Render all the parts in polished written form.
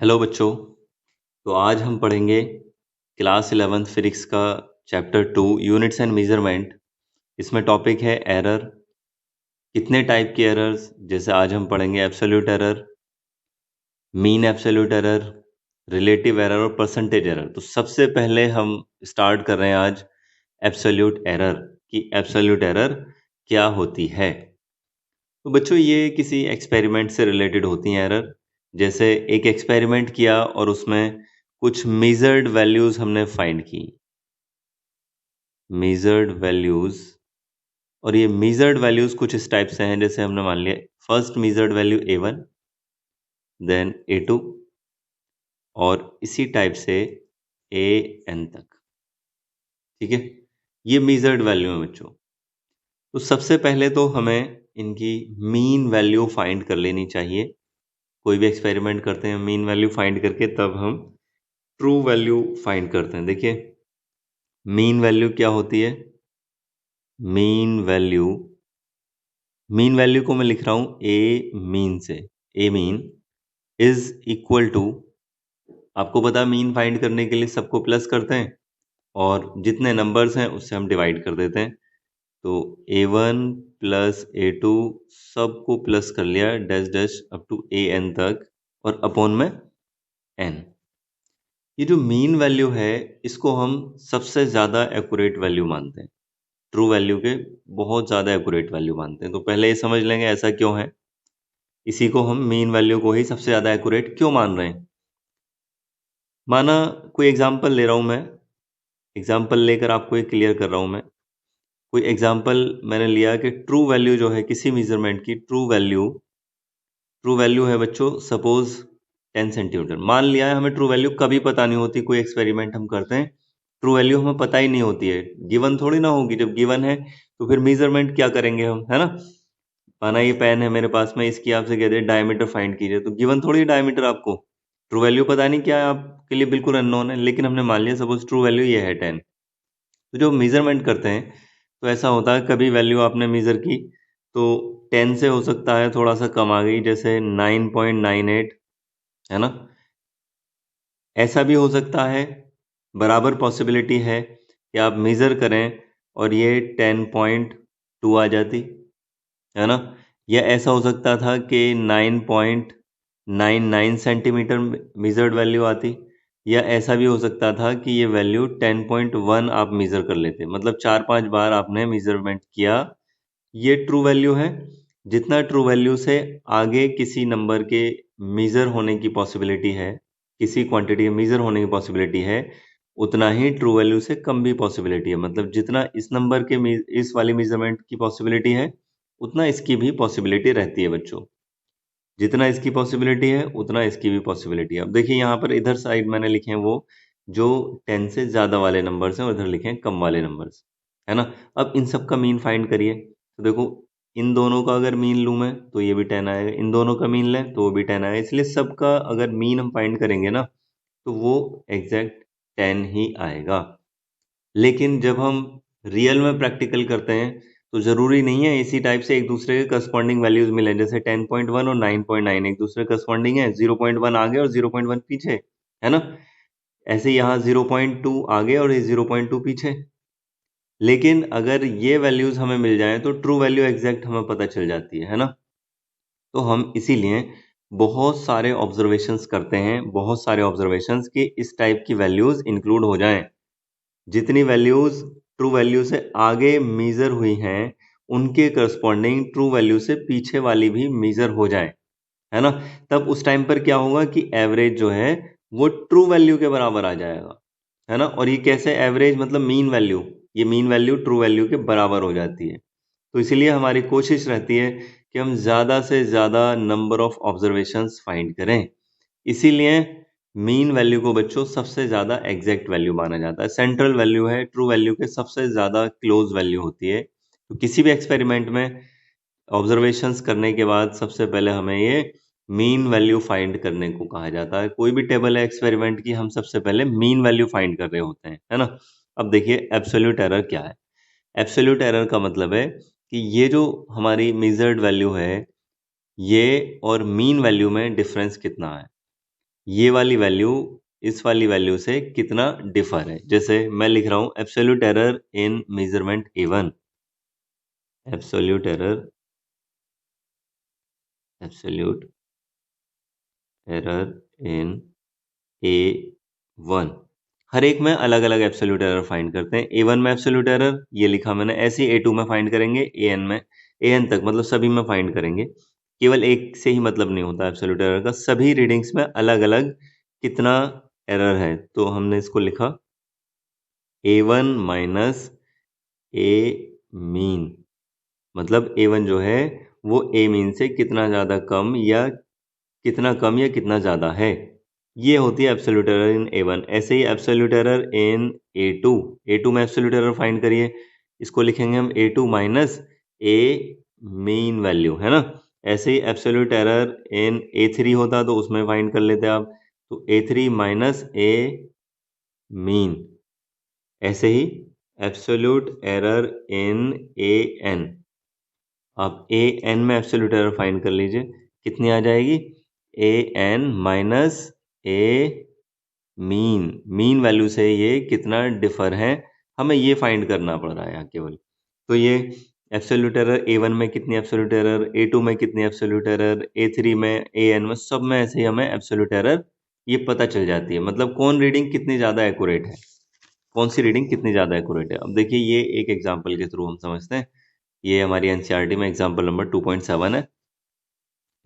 Hello बच्चों। तो आज हम पढ़ेंगे क्लास 11 फिजिक्स का चैप्टर 2 यूनिट्स एंड मेजरमेंट। इसमें टॉपिक है एरर। कितने टाइप की एरर्स, जैसे आज हम पढ़ेंगे absolute error, mean absolute error, relative error और परसेंटेज एरर। तो सबसे पहले हम स्टार्ट कर रहे हैं आज एब्सोल्यूट एरर कि एब्सोल्यूट एरर क्या होती है। तो बच्चों, ये किसी एक्सपेरिमेंट से रिलेटेड होती हैं एरर। जैसे एक एक्सपेरिमेंट किया और उसमें कुछ मेजर्ड वैल्यूज हमने फाइंड की, मेजर्ड वैल्यूज। और ये मेजर्ड वैल्यूज कुछ इस टाइप से हैं, जैसे हमने मान लिया first measured value A1, then A2 और इसी टाइप से AN तक। ठीक है, ये मेजर्ड वैल्यू है बच्चों। तो सबसे पहले तो हमें इनकी मीन वैल्यू फाइंड कर लेनी चाहिए। कोई भी एक्सपेरिमेंट करते हैं मीन वैल्यू फाइंड करके तब हम ट्रू वैल्यू फाइंड करते हैं। देखिए, मीन वैल्यू क्या होती है। मीन वैल्यू, मीन वैल्यू को मैं लिख रहा हूं ए मीन से। ए मीन इज इक्वल टू, आपको पता मीन फाइंड करने के लिए सबको प्लस करते हैं और जितने नंबर्स हैं उससे हम डिवाइड कर देते हैं। तो A1 प्लस A2 सबको प्लस कर लिया dash dash up to AN तक और अपॉन में n। ये जो मीन वैल्यू है इसको हम सबसे ज़्यादा एक्यूरेट वैल्यू मानते हैं, ट्रू वैल्यू के बहुत ज़्यादा एक्यूरेट वैल्यू मानते हैं। तो पहले ये समझ लेंगे ऐसा क्यों है, इसी को हम मीन वैल्यू को ही सबसे ज़्यादा एक्यूरेट क्यों मान रहे हैं। माना कोई एग्जांपल ले रहा हूँ मैं, एग्जांपल लेकर आपको ये क्लियर कर रहा हूँ मैं। कोई एग्जांपल मैंने लिया कि ट्रू वैल्यू जो है किसी मेजरमेंट की, ट्रू वैल्यू है बच्चों सपोज 10 सेंटीमीटर। मान लिया है, हमें ट्रू वैल्यू कभी पता नहीं होती, कोई एक्सपेरिमेंट हम करते हैं ट्रू वैल्यू हमें पता ही नहीं होती है, गिवन थोड़ी ना होगी। जब गिवन है तो फिर मेजरमेंट क्या करेंगे हम, है ना। माना ये पेन है मेरे पास में, इसकी आपसे कह दे डायमीटर फाइंड कीजिए, तो गिवन थोड़ी डायमीटर आपको, ट्रू वैल्यू पता नहीं क्या है, आपके लिए बिल्कुल अननोन है। लेकिन हमने मान लिया सपोज ट्रू वैल्यू ये है 10। तो जो मेजरमेंट करते हैं तो ऐसा होता है, कभी वैल्यू आपने मेजर की तो 10 से हो सकता है थोड़ा सा कम आ गई, जैसे 9.98, है ना। ऐसा भी हो सकता है, बराबर पॉसिबिलिटी है कि आप मेजर करें और ये 10.2 आ जाती, है ना। या ऐसा हो सकता था कि 9.99 सेंटीमीटर मेजर्ड वैल्यू आती, या ऐसा भी हो सकता था कि ये वैल्यू 10.1 आप मेजर कर लेते, मतलब 4-5 बार आपने मेजरमेंट किया। ये ट्रू वैल्यू है। जितना ट्रू वैल्यू से आगे किसी नंबर के मेजर होने की पॉसिबिलिटी है, किसी क्वांटिटी के मेजर होने की पॉसिबिलिटी है, उतना ही ट्रू वैल्यू से कम भी पॉसिबिलिटी है। मतलब जितना इस नंबर के इस वाली मेजरमेंट की पॉसिबिलिटी है उतना इसकी भी पॉसिबिलिटी रहती है बच्चों। जितना इसकी पॉसिबिलिटी है उतना इसकी भी पॉसिबिलिटी है। अब देखिए यहाँ पर इधर साइड मैंने लिखे हैं वो जो 10 से ज़्यादा वाले नंबर्स हैं और इधर लिखे हैं कम वाले नंबर्स, है ना। अब इन सब का मीन फाइंड करिए। तो देखो, इन दोनों का अगर मीन लूँ मैं तो ये भी 10 आएगा, इन दोनों का मीन लें तो वो भी 10 आएगा। इसलिए सबका अगर मीन हम फाइंड करेंगे ना तो वो एग्जैक्ट 10 ही आएगा। लेकिन जब हम रियल में प्रैक्टिकल करते हैं तो ज़रूरी नहीं है इसी टाइप से एक दूसरे के करस्पॉन्डिंग वैल्यूज मिलें। जैसे 10.1 और 9.9 एक दूसरे करस्पॉन्डिंग है, 0.1 आगे और 0.1 पीछे, है ना। ऐसे यहाँ 0.2 आगे और ये 0.2 पीछे। लेकिन अगर ये वैल्यूज हमें मिल जाएं तो ट्रू वैल्यू एग्जैक्ट हमें पता चल जाती है ना। तो हम इसीलिए बहुत सारे ऑब्जर्वेशंस करते हैं, बहुत सारे ऑब्जर्वेशंस कि इस टाइप की वैल्यूज इंक्लूड हो जाएं। जितनी वैल्यूज ट्रू वैल्यू से आगे मेजर हुई हैं उनके करस्पॉन्डिंग ट्रू वैल्यू से पीछे वाली भी मेजर हो जाए, है ना। तब उस टाइम पर क्या होगा कि एवरेज जो है वो ट्रू वैल्यू के बराबर आ जाएगा, है ना। और ये कैसे एवरेज, मतलब मीन वैल्यू, ये मीन वैल्यू ट्रू वैल्यू के बराबर हो जाती है। तो इसीलिए हमारी कोशिश रहती है कि हम ज़्यादा से ज़्यादा नंबर ऑफ ऑब्जर्वेशंस फाइंड करें। इसीलिए मीन वैल्यू को बच्चों सबसे ज़्यादा एग्जैक्ट वैल्यू माना जाता है, सेंट्रल वैल्यू है, ट्रू वैल्यू के सबसे ज़्यादा क्लोज वैल्यू होती है। तो किसी भी एक्सपेरिमेंट में ऑब्जर्वेशंस करने के बाद सबसे पहले हमें ये मीन वैल्यू फाइंड करने को कहा जाता है। कोई भी टेबल है एक्सपेरिमेंट की, हम सबसे पहले मीन वैल्यू फाइंड कर रहे होते हैं, है ना। अब देखिए एब्सोल्यूट एरर क्या है। एब्सोल्यूट एरर का मतलब है कि ये जो हमारी मेजर्ड वैल्यू है ये और मीन वैल्यू में डिफरेंस कितना है। ये वाली वैल्यू इस वाली वैल्यू से कितना डिफर है। जैसे मैं लिख रहा हूं एब्सोल्यूट एरर इन मेजरमेंट A1, एब्सोल्यूट एरर इन A1। हर एक में अलग अलग एब्सोल्यूट एरर फाइंड करते हैं। A1 में एब्सोल्यूट एरर ये लिखा मैंने, ऐसे ही A2 में फाइंड करेंगे, AN में, AN तक मतलब सभी में फाइंड करेंगे। केवल एक से ही मतलब नहीं होता एब्सोल्यूट एरर का, सभी रीडिंग्स में अलग अलग कितना एरर है। तो हमने इसको लिखा A1 माइनस A मीन, मतलब A1 जो है वो A मीन से कितना ज़्यादा कम या कितना ज़्यादा है। ये होती है एब्सोल्यूट एरर इन A1। ऐसे ही एब्सोल्यूट एरर इन A2, A2 में एब्सोल्यूट एरर फाइंड करिए, इसको लिखेंगे हम A2 minus A mean value, है ना। ऐसे ही एब्सोल्यूट एरर इन A3 होता तो उसमें फाइंड कर लेते आप, तो A3 माइनस A मीन। ऐसे ही एब्सोल्यूट एरर इन AN, आप AN में एब्सोल्यूट एरर फाइंड कर लीजिए, कितनी आ जाएगी AN minus A mean value से ये कितना डिफर है, हमें ये फाइंड करना पड़ रहा है यहाँ केवल। तो ये एब्सोल्यूट एरर A1 में कितनी एब्सोल्यूट एरर, A2 में कितनी एब्सोल्यूट एरर, A3 में, AN में, सब में ऐसे ही हमें एब्सोल्यूट एरर ये पता चल जाती है। मतलब कौन रीडिंग कितनी ज़्यादा एक्यूरेट है, कौन सी रीडिंग कितनी ज़्यादा एक्यूरेट है। अब देखिए ये एक एग्जाम्पल के थ्रू हम समझते हैं। ये हमारी एनसीईआरटी में एग्जाम्पल नंबर 2.7 है।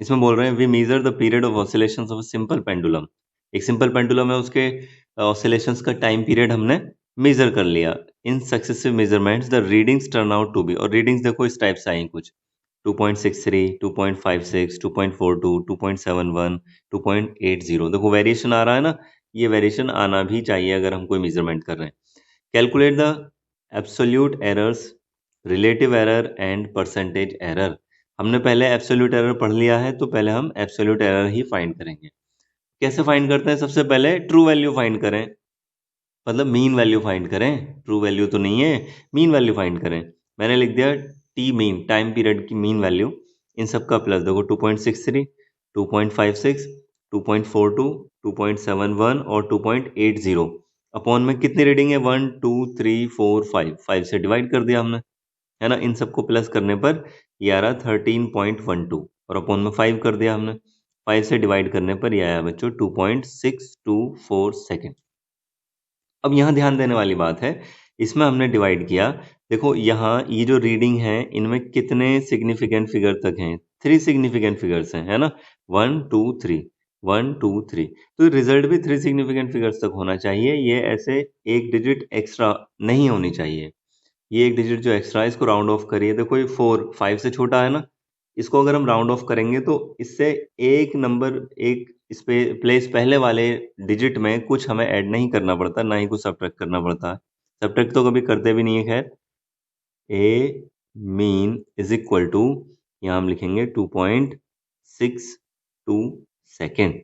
इसमें बोल रहे हैं we measure the period of oscillations of simple pendulum. एक सिंपल पेंडुलम है, उसके ऑसिलेशंस का टाइम पीरियड हमने मेजर कर लिया। In successive measurements the readings turn out to be, और रीडिंग्स देखो इस टाइप से आई कुछ 2.63, 2.56, 2.42, 2.71, 2.80। देखो वेरिएशन आ रहा है ना, ये वेरिएशन आना भी चाहिए अगर हम कोई मेजरमेंट कर रहे हैं। Calculate the absolute errors, relative error and percentage error. हमने पहले एब्सोल्यूट एरर पढ़ लिया है, तो पहले हम एब्सोल्यूट एरर ही फाइंड करेंगे। कैसे फाइंड करते हैं, सबसे पहले ट्रू वैल्यू फाइंड करें, मतलब मीन वैल्यू फाइंड करें। ट्रू वैल्यू तो नहीं है, मीन वैल्यू फाइंड करें। मैंने लिख दिया टी मीन, टाइम पीरियड की मीन वैल्यू, इन सब का प्लस देखो 2.63, 2.56, 2.42, 2.71 और 2.80। अपॉन में कितनी रीडिंग है, 1 2 3 4 5, 5 से डिवाइड कर दिया हमने, है ना। इन सबको प्लस करने पर ये आ रहा 13.12, और अपॉन में 5 कर दिया हमने, 5 से डिवाइड करने पर ये आया बच्चों 2.624 सेकेंड। अब यहाँ ध्यान देने वाली बात है, इसमें हमने डिवाइड किया, देखो यहाँ ये जो रीडिंग है इनमें कितने सिग्निफिकेंट फिगर तक हैं, 3 सिग्निफिकेंट फिगर्स हैं, है ना, 1 2 3, 1 2 3। तो रिजल्ट भी 3 सिग्निफिकेंट फिगर्स तक होना चाहिए, ये ऐसे एक डिजिट एक्स्ट्रा नहीं होनी चाहिए। ये एक डिजिट जो एक्स्ट्रा है इसको राउंड ऑफ करिए, देखो ये 4 5 से छोटा है ना, इसको अगर हम राउंड ऑफ करेंगे तो इससे एक नंबर, एक इस पे प्लेस पहले वाले डिजिट में कुछ हमें ऐड नहीं करना पड़ता, ना ही कुछ सब्ट्रैक्ट करना पड़ता। सब्ट्रैक्ट तो कभी करते भी नहीं है। खैर, ए मीन इज इक्वल टू, यहाँ हम लिखेंगे 2.62 सेकेंड,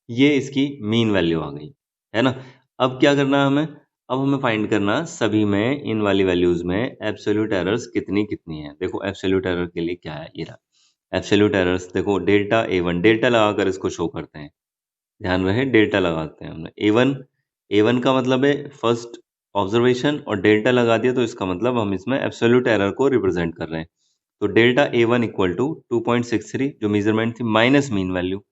ये इसकी मीन वैल्यू आ गई, है ना। अब क्या करना है हमें, अब हमें फाइंड करना सभी में, इन वाली वैल्यूज में एब्सोल्यूट एरर्स कितनी कितनी है। देखो एब्सोल्यूट एरर के लिए क्या है, ये रहा एब्सोल्यूट एरर्स, देखो डेल्टा A1, डेल्टा लगाकर इसको शो करते हैं, ध्यान रहे डेल्टा लगाते हैं हमने। A1 का मतलब है फर्स्ट ऑब्जर्वेशन, और डेल्टा लगा दिया तो इसका मतलब हम इसमें एब्सोल्यूट एरर को रिप्रेजेंट कर रहे हैं। तो डेल्टा A1 इक्वल टू 2.63 जो मेजरमेंट थी माइनस मीन वैल्यू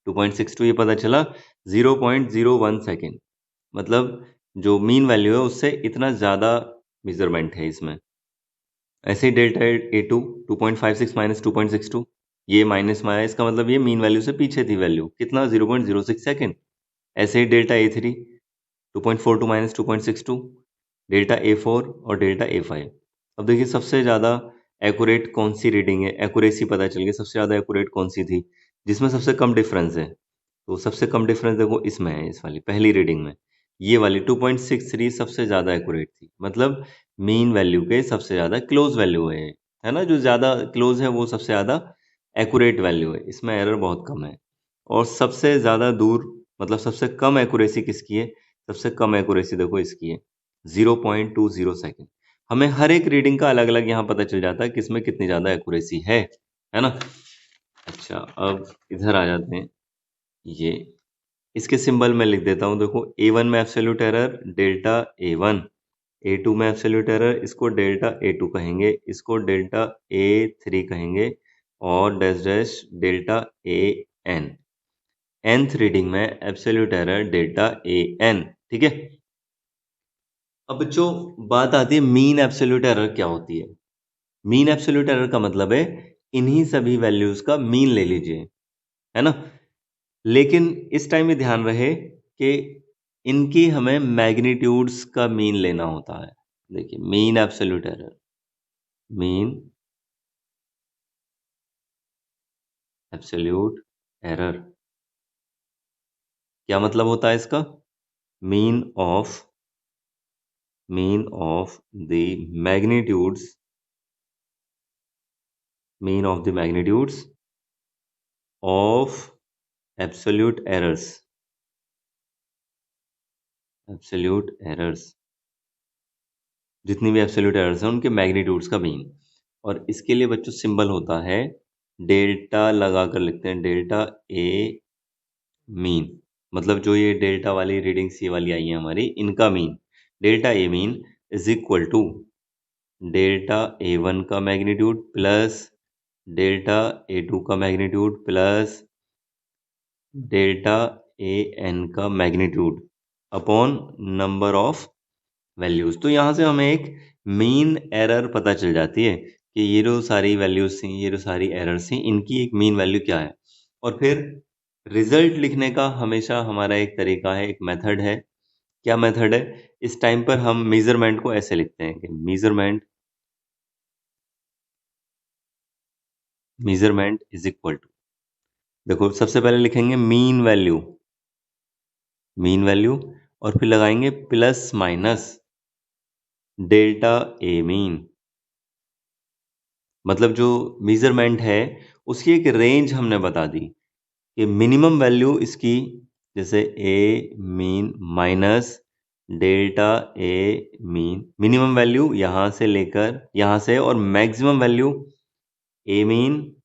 2.62, ये पता चला 0.01 सेकेंड, मतलब जो मीन वैल्यू है उससे इतना ज़्यादा मेजरमेंट है इसमें। ऐसे ही डेल्टा A2 2.56 माइनस 2.62, ये माइनस में आया, इसका मतलब ये मीन वैल्यू से पीछे थी वैल्यू, कितना 0.06 सेकेंड। ऐसे ही delta A3 2.42 minus 2.62, delta A4 और डेल्टा A5। अब देखिए सबसे ज़्यादा एक्यूरेट कौन सी रीडिंग है, एक्यूरेसी पता चल गई सबसे ज़्यादा एक्यूरेट कौन सी थी, जिसमें सबसे कम डिफरेंस है। तो सबसे कम डिफरेंस देखो इसमें है, इस वाली पहली रीडिंग में, ये वाली 2.63 सबसे ज़्यादा एक्यूरेट थी, मतलब मीन वैल्यू के सबसे ज़्यादा क्लोज वैल्यू है ना, जो ज़्यादा क्लोज है वो सबसे ज़्यादा एक्यूरेट वैल्यू है, इसमें एरर बहुत कम है। और सबसे ज़्यादा दूर, मतलब सबसे कम एक्यूरेसी किसकी है, सबसे कम एक्यूरेसी देखो इसकी है 0.20 सेकेंड। हमें हर एक रीडिंग का अलग अलग यहाँ पता चल जाता है किसमें कितनी ज़्यादा एक्यूरेसी है ना। अच्छा अब इधर आ जाते हैं, ये इसके सिंबल में लिख देता हूँ, देखो A1 में absolute error delta A1, A2 में एब्सोल्यूट एरर, इसको डेल्टा A2 कहेंगे, इसको डेल्टा A3 कहेंगे और dash dash delta AN। nth reading में एब्सोल्यूट एरर डेल्टा AN, ठीक है। अब बच्चों बात आती है मीन एब्सोल्यूट एरर क्या होती है। मीन एब्सोल्यूट एरर का मतलब है इन्हीं सभी वैल्यूज का मीन ले लीजिए, है ना। लेकिन इस टाइम में ध्यान रहे कि इनकी हमें मैग्नीट्यूड्स का मीन लेना होता है। देखिए mean absolute error, mean absolute error क्या मतलब होता है इसका? Mean of the magnitudes, mean of the magnitudes of absolute errors, absolute errors, जितनी भी एब्सोल्यूट एरर्स हैं उनके मैग्नीट्यूड्स का मीन। और इसके लिए बच्चों सिंबल होता है डेल्टा, लगा कर लिखते हैं डेल्टा ए मीन, मतलब जो ये डेल्टा वाली रीडिंग्स ये वाली आई हैं हमारी, इनका mean delta A mean is equal to delta A1 का मैग्नीट्यूड प्लस डेल्टा A2 का मैग्नीट्यूड प्लस डेल्टा AN का magnitude upon number of values. तो यहाँ से हमें एक मीन एरर पता चल जाती है कि ये जो सारी वैल्यूज थी, ये जो सारी एरर्स थी, इनकी एक मीन वैल्यू क्या है। और फिर रिजल्ट लिखने का हमेशा हमारा एक तरीका है, एक मेथड है। क्या मेथड है? इस टाइम पर हम मेजरमेंट को ऐसे लिखते हैं कि मेजरमेंट इज इक्वल टू, देखो सबसे पहले लिखेंगे मीन वैल्यू, और फिर लगाएंगे plus minus delta A mean, मतलब जो मेजरमेंट है उसकी एक रेंज हमने बता दी कि मिनिमम वैल्यू इसकी, जैसे ए mean minus delta A mean, minimum value यहां से लेकर यहां से, और maximum value A mean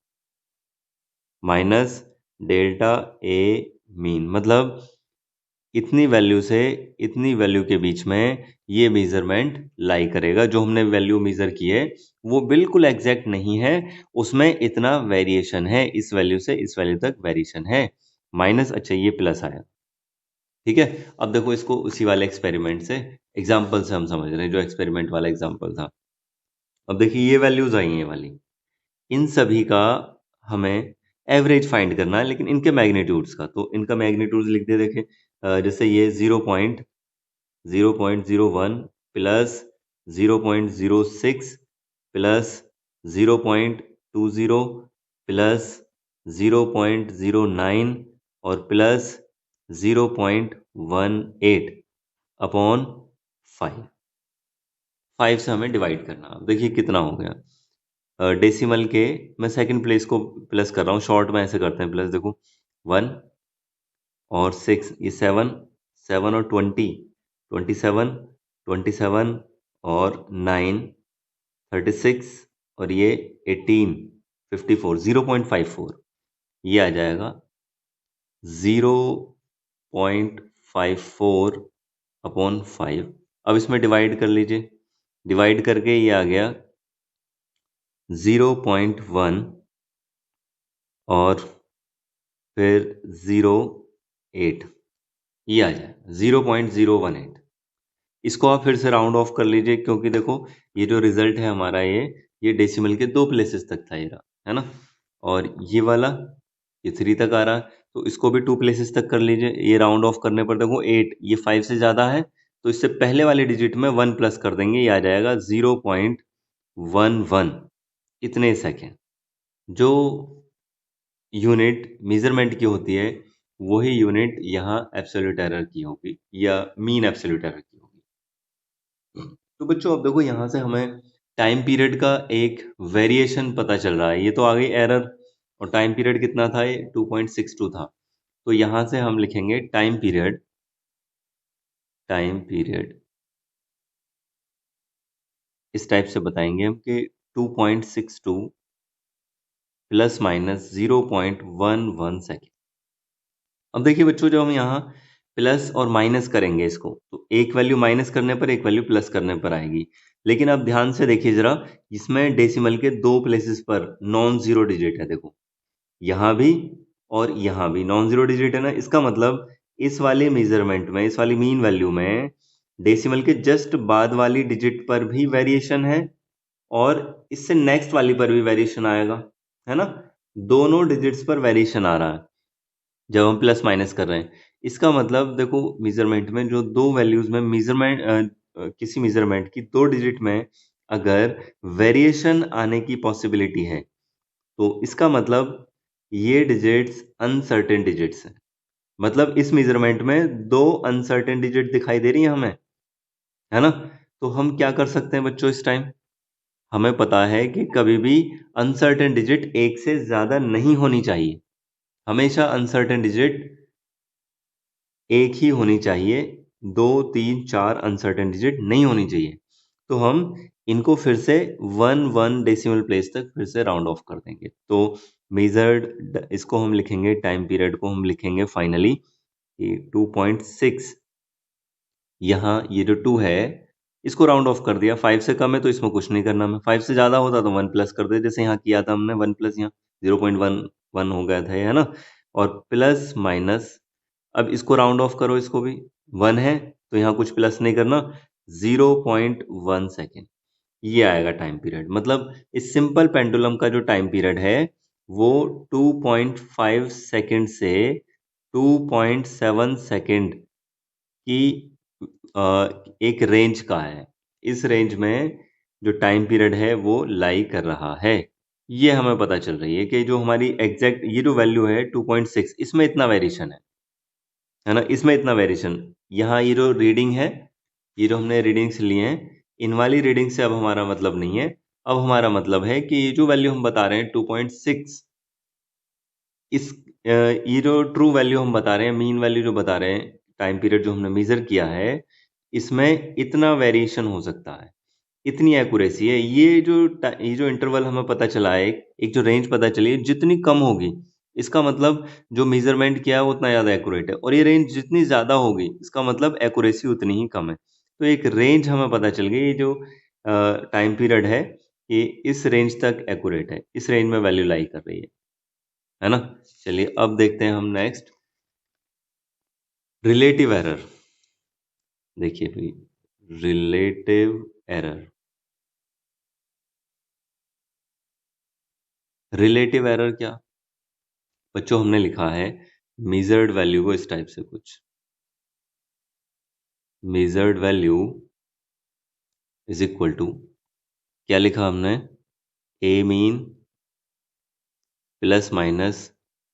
minus delta A mean, मतलब इतनी वैल्यू से इतनी वैल्यू के बीच में ये मेजरमेंट लाई करेगा। जो हमने वैल्यू मेजर की है वो बिल्कुल एग्जैक्ट नहीं है, उसमें इतना वेरिएशन है, इस वैल्यू से इस वैल्यू तक वेरिएशन है। माइनस, अच्छा ये प्लस आया, ठीक है। अब देखो इसको उसी वाले एक्सपेरिमेंट से, एग्जाम्पल से हम समझ रहे हैं, जो एक्सपेरिमेंट वाला एग्जाम्पल था। अब देखिए ये वैल्यूज आई हैं वाली, इन सभी का हमें एवरेज फाइंड करना है, लेकिन इनके मैग्नीट्यूड्स का। तो इनका मैग्नीट्यूड्स लिख दे, देखे जैसे ये 0.01 प्लस 0.06 प्लस 0.20 प्लस 0.09 और प्लस 0.18 अपॉन 5 से हमें डिवाइड करना। अब देखिए कितना हो गया। डेसिमल के मैं सेकंड प्लेस को प्लस कर रहा हूँ, शॉर्ट में ऐसे करते हैं प्लस, देखो 1 और 6, ये 7 और 27 और 9 36 और ये 18 54 0.54, ये आ जाएगा 0.54 अपॉन 5। अब इसमें डिवाइड कर लीजिए, डिवाइड करके ये आ गया 0.1 और फिर 0.8, ये आ जाए 0.018। इसको आप फिर से राउंड ऑफ कर लीजिए, क्योंकि देखो ये जो रिजल्ट है हमारा, ये डेसिमल के 2 प्लेसेस तक था, ये रहा, है ना। और ये वाला ये 3 तक आ रहा है, तो इसको भी 2 प्लेसेस तक कर लीजिए। ये राउंड ऑफ करने पर देखो 8, ये 5 से ज़्यादा है, तो इससे पहले वाले डिजिट में 1 प्लस कर देंगे, ये आ जाएगा 0.11, इतने सेकेंड। जो यूनिट मेजरमेंट की होती है वही यूनिट यहाँ एब्सोल्यूट एरर की होगी या मीन एब्सोल्यूट एरर की होगी। तो बच्चों अब देखो यहाँ से हमें टाइम पीरियड का एक वेरिएशन पता चल रहा है। ये तो आ गई एरर, और टाइम पीरियड कितना था, ये 2.62 था। तो यहाँ से हम लिखेंगे टाइम पीरियड इस टाइप से बताएंगे हम कि 2.62 प्लस माइनस 0.11 सेकेंड, अब देखिए बच्चों, जब हम यहाँ प्लस और माइनस करेंगे इसको, तो एक वैल्यू माइनस करने पर एक वैल्यू प्लस करने पर आएगी। लेकिन अब ध्यान से देखिए जरा, इसमें डेसिमल के दो प्लेसेस पर नॉन जीरो डिजिट है। देखो यहाँ भी और यहाँ भी नॉन जीरो डिजिट है ना। इसका मतलब इस वाले मेजरमेंट में, इस वाली मीन वैल्यू में डेसिमल के जस्ट बाद वाली डिजिट पर भी वेरिएशन है और इससे नेक्स्ट वाली पर भी वेरिएशन आएगा, है ना। दोनों डिजिट्स पर वेरिएशन आ रहा है जब हम प्लस माइनस कर रहे हैं। इसका मतलब देखो, मेजरमेंट में जो दो वैल्यूज में मेजरमेंट किसी मेजरमेंट की दो डिजिट में अगर वेरिएशन आने की पॉसिबिलिटी है, तो इसका मतलब ये डिजिट्स अनसर्टेन डिजिट्स हैं। मतलब इस मेजरमेंट में दो अनसर्टेन डिजिट दिखाई दे रही है हमें, है ना। तो हम क्या कर सकते हैं बच्चों, इस टाइम हमें पता है कि कभी भी अनसर्टेन डिजिट एक से ज्यादा नहीं होनी चाहिए। हमेशा अनसर्टेन डिजिट एक ही होनी चाहिए, दो तीन चार अनसर्टेन डिजिट नहीं होनी चाहिए। तो हम इनको फिर से वन वन डेसिमल प्लेस तक फिर से राउंड ऑफ कर देंगे। तो मेजर्ड, इसको हम लिखेंगे, टाइम पीरियड को हम लिखेंगे फाइनली 2.6। यहाँ ये जो 2 है इसको राउंड ऑफ कर दिया। 5 से कम है तो इसमें कुछ नहीं करना, मैं 5 से ज्यादा होता तो 1 प्लस कर दे, जैसे यहाँ किया था हमने 1 प्लस, यहाँ 0.11 हो गया था, है ना। और प्लस माइनस, अब इसको राउंड ऑफ करो, इसको भी 1 है तो यहाँ कुछ प्लस नहीं करना, 0.1 सेकेंड ये आएगा टाइम पीरियड। मतलब इस सिंपल पेंडुलम का जो टाइम पीरियड है वो 2.5 सेकेंड से 2.7 सेकेंड की एक रेंज का है। इस रेंज में जो टाइम पीरियड है वो लाई कर रहा है। ये हमें पता चल रही है कि जो हमारी एग्जैक्ट ये जो वैल्यू है 2.6, इसमें इतना वेरिएशन है ना, इसमें इतना वेरिएशन। यहाँ ये जो रीडिंग है, ये जो हमने रीडिंग्स लिए हैं, इन वाली रीडिंग से अब हमारा मतलब नहीं है। अब हमारा मतलब है कि ये जो वैल्यू हम बता रहे हैं 2.6, इस ये जो ट्रू वैल्यू हम बता रहे हैं, मीन वैल्यू जो बता रहे हैं, टाइम पीरियड जो हमने मेजर किया है, इसमें इतना वेरिएशन हो सकता है, इतनी एक्यूरेसी है। ये जो इंटरवल हमें पता चला है, एक जो रेंज पता चली है, जितनी कम होगी इसका मतलब जो मेजरमेंट किया है वो उतना ज़्यादा एक्यूरेट है, और ये रेंज जितनी ज़्यादा होगी इसका मतलब एक्यूरेसी उतनी ही कम है। तो एक रेंज हमें पता चल गई, ये जो टाइम पीरियड है ये इस रेंज तक एक्यूरेट है, इस रेंज में वैल्यू लाई कर रही है ना। चलिए अब देखते हैं हम नेक्स्ट, रिलेटिव एरर। देखिए भाई, रिलेटिव एरर, रिलेटिव एरर क्या बच्चों, हमने लिखा है मेजर्ड वैल्यू को इस टाइप से कुछ, measured value is equal to, क्या लिखा हमने, A mean plus minus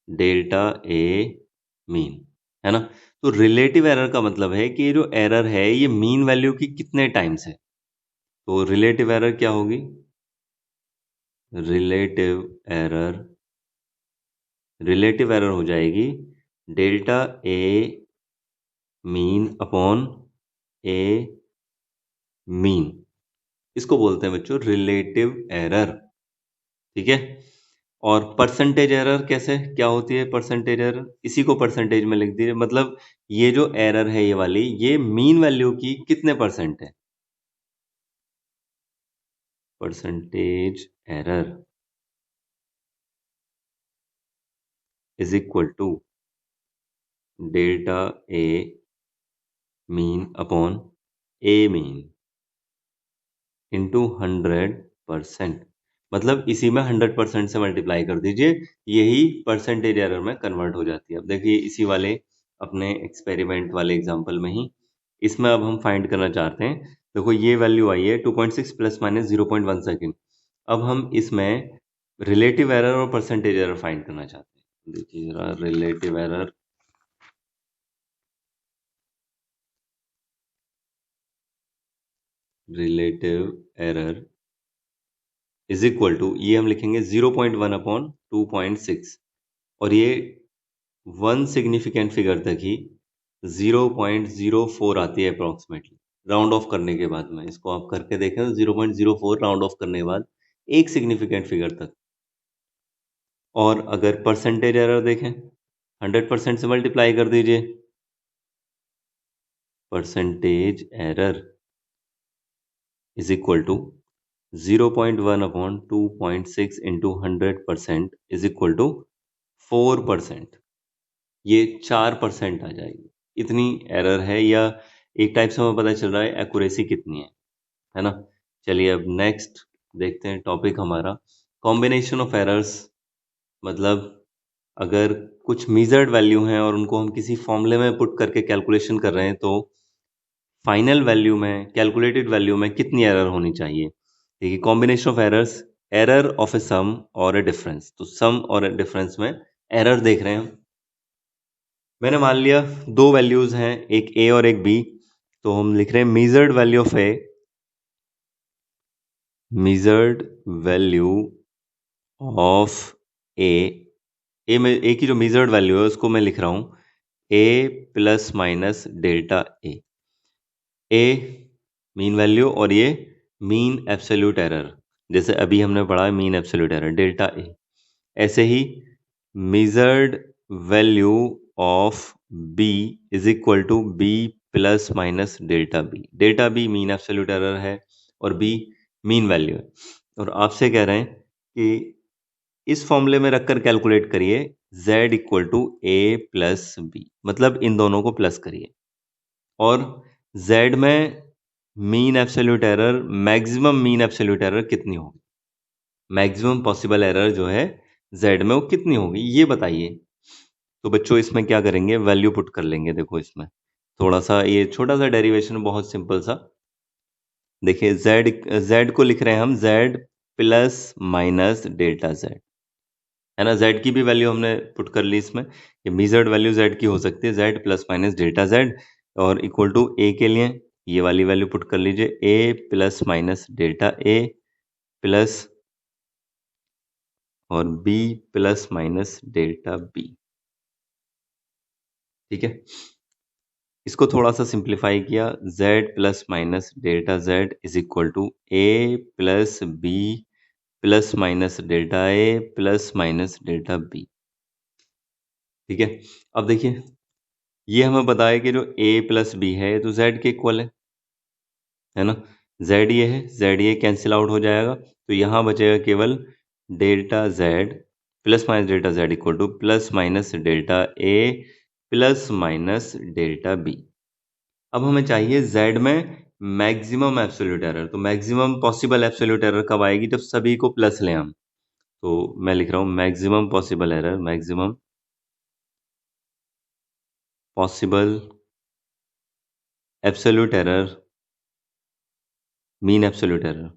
delta A mean, है ना। तो रिलेटिव एरर का मतलब है कि ये जो एरर है ये मीन वैल्यू की कितने टाइम्स है। तो रिलेटिव एरर क्या होगी, रिलेटिव एरर, रिलेटिव एरर हो जाएगी delta A mean upon A mean, इसको बोलते हैं बच्चों रिलेटिव एरर, ठीक है। और परसेंटेज एरर कैसे, क्या होती है परसेंटेज एरर, इसी को परसेंटेज में लिख दीजिए। मतलब ये जो एरर है ये वाली, ये मीन वैल्यू की कितने परसेंट है, percentage error is equal to delta A mean upon A mean into 100%। मतलब इसी में 100% से मल्टीप्लाई कर दीजिए, यही परसेंटेज एरर में कन्वर्ट हो जाती है। अब देखिए इसी वाले अपने एक्सपेरिमेंट वाले एग्जांपल में ही, इसमें अब हम फाइंड करना चाहते हैं। देखो ये वैल्यू आई है 2.6 प्लस माइनस 0.1 सेकेंड। अब हम इसमें रिलेटिव एरर और परसेंटेज एरर फाइंड करना चाहते हैं। देखिए जरा, relative error, relative error is equal to, ये हम लिखेंगे 0.1 अपॉन 2.6, और ये वन सिग्निफिकेंट फिगर तक ही 0.04 आती है अप्रोक्सीमेटली, राउंड ऑफ करने के बाद में। इसको आप करके देखें तो 0.04 राउंड ऑफ करने के बाद एक सिग्निफिकेंट फिगर तक। और अगर परसेंटेज एरर देखें 100% से मल्टीप्लाई कर दीजिए। Percentage error is equal to 0.1/2.6 into 100% is equal to 4%। ये 4% आ जाएगी। इतनी एरर है, या एक टाइप से हमें पता चल रहा है एक्यूरेसी कितनी है ना। चलिए अब नेक्स्ट देखते हैं टॉपिक हमारा कॉम्बिनेशन ऑफ एरर्स। मतलब अगर कुछ मीजर्ड वैल्यू हैं और उनको हम किसी फॉर्मूले में पुट करके कैलकुलेशन कर रहे हैं, तो फाइनल वैल्यू में, कैलकुलेटेड वैल्यू में कितनी एरर होनी चाहिए। देखिए combination of errors, error of a sum और ए डिफरेंस। तो सम और ए डिफरेंस में एरर देख रहे हैं हम। मैंने मान लिया दो वैल्यूज हैं, एक ए और एक बी, तो हम लिख रहे हैं measured value of a, measured value of a. A में ए की जो मीजर्ड वैल्यू है उसको मैं लिख रहा हूं ए प्लस माइनस डेल्टा ए। ए मीन वैल्यू और ये मीन एब्सोल्यूट एरर, जैसे अभी हमने पढ़ा है mean absolute error delta a. ऐसे ही measured value of b is equal to b plus minus delta b. Delta b mean absolute error है और बी मीन वैल्यू है, और आपसे कह रहे हैं कि इस फॉर्मूले में रखकर कैलकुलेट करिए z equal to A plus B. मतलब इन दोनों को प्लस करिए और z में mean absolute error, maximum mean absolute error कितनी होगी, मैक्सिमम पॉसिबल एरर जो है z में वो कितनी होगी ये बताइए। तो बच्चों इसमें क्या करेंगे, वैल्यू पुट कर लेंगे। देखो इसमें थोड़ा सा ये छोटा सा डेरिवेशन, बहुत सिंपल सा। देखिए z को लिख रहे हैं हम z plus minus delta z, है ना। z की भी वैल्यू हमने पुट कर ली इसमें। ये मीजर्ड वैल्यू z की हो सकती है z plus minus delta z, और इक्वल टू a के लिए ये वाली वैल्यू पुट कर लीजिए a plus minus delta a plus और b plus minus delta b। ठीक है, इसको थोड़ा सा सिंप्लीफाई किया, z plus minus delta z is equal to a plus b plus minus delta a plus minus delta b। ठीक है, अब देखिए ये हमें पता है कि जो a प्लस बी है तो z के इक्वल है ना। z ये है, z ये कैंसिल आउट हो जाएगा, तो यहाँ बचेगा केवल delta z plus minus delta z equal two plus minus delta a plus minus delta b। अब हमें चाहिए z में मैक्सिमम एब्सोल्यूट एरर। तो मैक्सिमम पॉसिबल एब्सोल्यूट एरर कब आएगी, जब सभी को प्लस लें हम। तो मैं लिख रहा हूँ maximum possible error, maximum possible absolute error, mean absolute error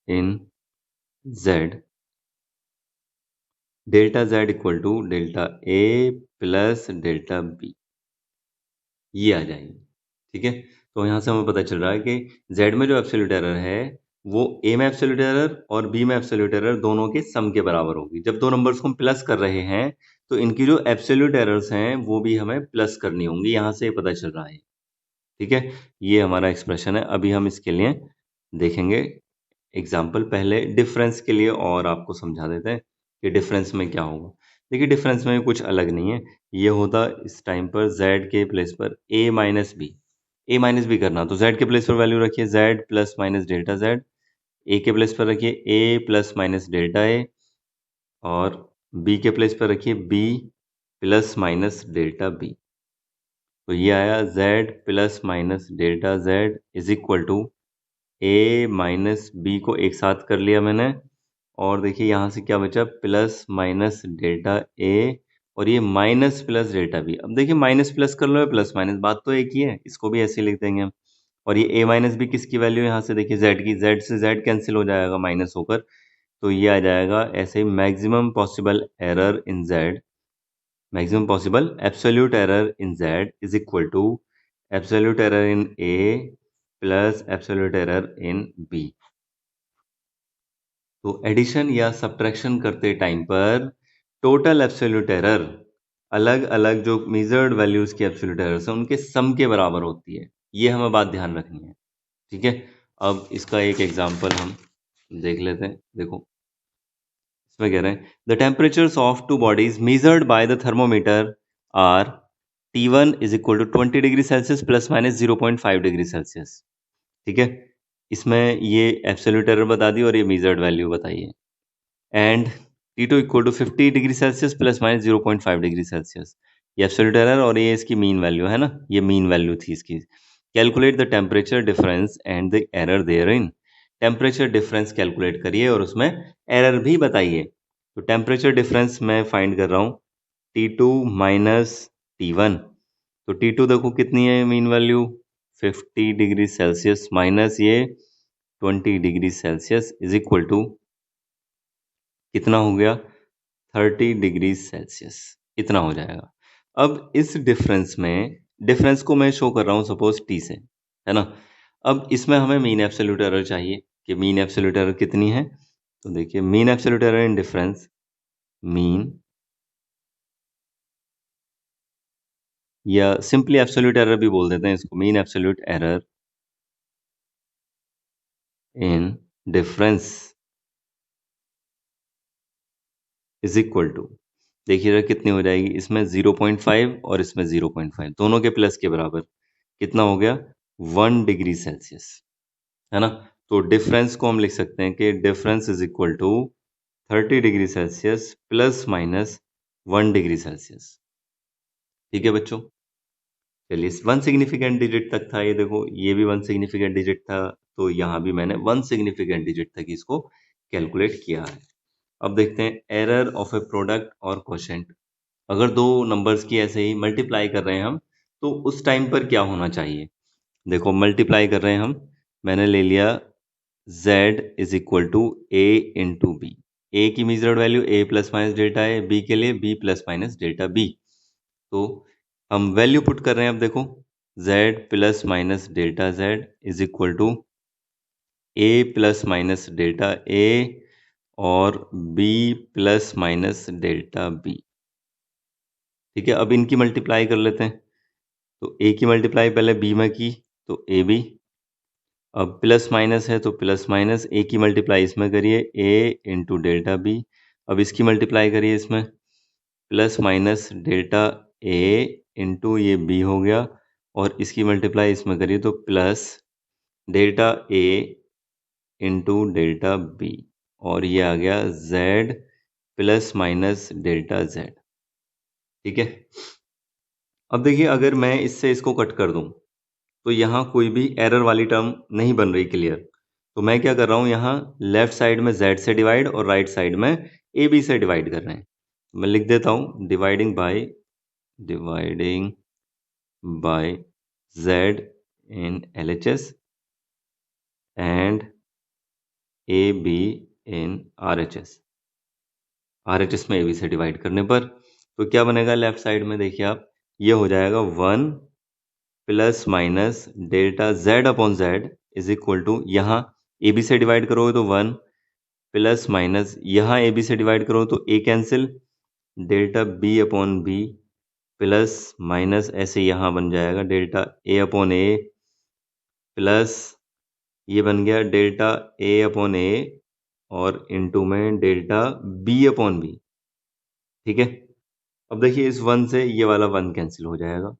in z, delta z equal to delta a plus delta b, ये आ जाएगी। ठीक है, तो यहाँ से हमें पता चल रहा है कि z में जो एब्सोल्यूट एरर है वो a में एब्सोल्यूट एरर और b में एब्सोल्यूट एरर दोनों के सम के बराबर होगी। जब दो नंबर्स को हम प्लस कर रहे हैं तो इनकी जो एब्सोल्यूट एरर्स हैं वो भी हमें प्लस करनी होंगी, यहाँ से पता चल रहा है। ठीक है, ये हमारा एक्सप्रेशन है। अभी हम इसके लिए देखेंगे एग्जाम्पल। पहले डिफरेंस के लिए और आपको समझा देते हैं कि डिफरेंस में क्या होगा। देखिए डिफरेंस में कुछ अलग नहीं है, ये होता इस टाइम पर z के प्लेस पर a minus B, a minus B करना, तो z के प्लेस पर वैल्यू रखिए z plus minus delta z, a के प्लेस पर रखिए a plus minus delta a, और b के प्लेस पर रखिए b plus minus delta b। तो ये आया z plus minus delta z is equal to a minus B को एक साथ कर लिया मैंने, और देखिए यहाँ से क्या बचा, प्लस माइनस डेल्टा a और ये माइनस प्लस डेल्टा b। अब देखिए माइनस प्लस कर लो या प्लस माइनस, बात तो एक ही है, इसको भी ऐसे लिख देंगे हम। और ये a माइनस बी किसकी वैल्यू है, यहाँ से देखिए z की, z से z कैंसिल हो जाएगा माइनस होकर, तो ये आ जाएगा ऐसे ही maximum possible error in z, maximum possible absolute error in z is equal to absolute error in a plus absolute error in b। तो एडिशन या सब्ट्रैक्शन करते टाइम पर टोटल एब्सोल्यूट एरर, अलग अलग जो मेजर्ड वैल्यूज की absolute error है उनके सम के बराबर होती है। ये हमें बात ध्यान रखनी है। ठीक है, अब इसका एक एग्जांपल हम देख लेते हैं। देखो इसमें कह रहे हैं the temperatures of two bodies measured by the thermometer are T1 is equal to 20 degree Celsius plus minus 0.5 degree Celsius. ठीक है, इसमें ये एब्सोल्यूट एरर बता दी और ये मेजर्ड वैल्यू बताइए। And T2 equal to 50 degree Celsius plus minus 0.5 degree Celsius. ये एब्सोल्यूट एरर और ये इसकी मीन वैल्यू है ना, ये मीन वैल्यू थी इसकी। Calculate the temperature difference and the error there in. Temperature difference calculate करिए और उसमें एरर भी बताइए। तो टेम्परेचर डिफरेंस मैं फाइंड कर रहा हूँ T2 माइनस T1। तो T2 देखो कितनी है mean value 50 degree Celsius minus ये 20 degree Celsius is equal to कितना हो गया 30 डिग्री सेल्सियस, इतना हो जाएगा। अब इस डिफरेंस को मैं शो कर रहा हूँ सपोज T से, है ना। अब इसमें हमें मीन एब्सोल्यूट एरर चाहिए कि मीन एब्सोल्यूट एरर कितनी है। तो देखिए mean absolute error in difference, mean या सिंपली एब्सोल्यूट एरर भी बोल देते हैं इसको, mean absolute error in difference is equal to, देखिएगा कितनी हो जाएगी, इसमें 0.5 और इसमें 0.5 दोनों के प्लस के बराबर, कितना हो गया 1 डिग्री सेल्सियस, है ना। तो डिफरेंस को हम लिख सकते हैं कि difference is equal to 30 degree Celsius plus minus 1 degree Celsius. ठीक है बच्चों, चलिए वन सिग्निफिकेंट डिजिट तक था ये, देखो ये भी वन सिग्निफिकेंट डिजिट था, तो यहाँ भी मैंने वन सिग्निफिकेंट डिजिट तक इसको कैलकुलेट किया है। अब देखते हैं एरर ऑफ ए प्रोडक्ट और क्वोशेंट। अगर दो नंबर्स की ऐसे ही मल्टीप्लाई कर रहे हैं हम, तो उस टाइम पर क्या होना चाहिए। देखो मल्टीप्लाई कर रहे हैं हम, मैंने ले लिया z is equal to a into b. A की measured value a plus minus delta है, b के लिए b plus minus delta b। तो हम वैल्यू पुट कर रहे हैं, अब देखो z plus minus delta z is equal to a plus minus delta a और b plus minus delta b। ठीक है, अब इनकी मल्टीप्लाई कर लेते हैं। तो a की मल्टीप्लाई पहले b में की, तो ए बी, अब प्लस माइनस है तो प्लस माइनस, ए की मल्टीप्लाई इसमें करिए ए इंटू डेल्टा बी, अब इसकी मल्टीप्लाई करिए इसमें प्लस माइनस डेल्टा ए इंटू ये बी हो गया, और इसकी मल्टीप्लाई इसमें करिए तो plus delta A into delta B, और ये आ गया z plus minus delta z। ठीक है, अब देखिए अगर मैं इससे इसको कट कर दूं तो यहाँ कोई भी एरर वाली टर्म नहीं बन रही क्लियर। तो मैं क्या कर रहा हूँ, यहाँ लेफ्ट साइड में z से डिवाइड और राइट साइड में ए बी से डिवाइड कर रहे हैं। मैं लिख देता हूँ dividing by z in LHS and A be in RHS। RHS में ए बी से डिवाइड करने पर तो क्या बनेगा लेफ्ट साइड में, देखिए आप, ये हो जाएगा 1 plus minus delta z upon z is equal to, यहाँ ए बी से डिवाइड करोगे तो 1 प्लस माइनस, यहाँ ए बी से डिवाइड करो तो a cancel, delta B upon b plus minus, ऐसे यहाँ बन जाएगा delta a upon a plus ये बन गया डेल्टा ए अपॉन ए और इनटू में डेल्टा बी अपॉन बी। ठीक है, अब देखिए इस 1 से ये वाला 1 कैंसिल हो जाएगा।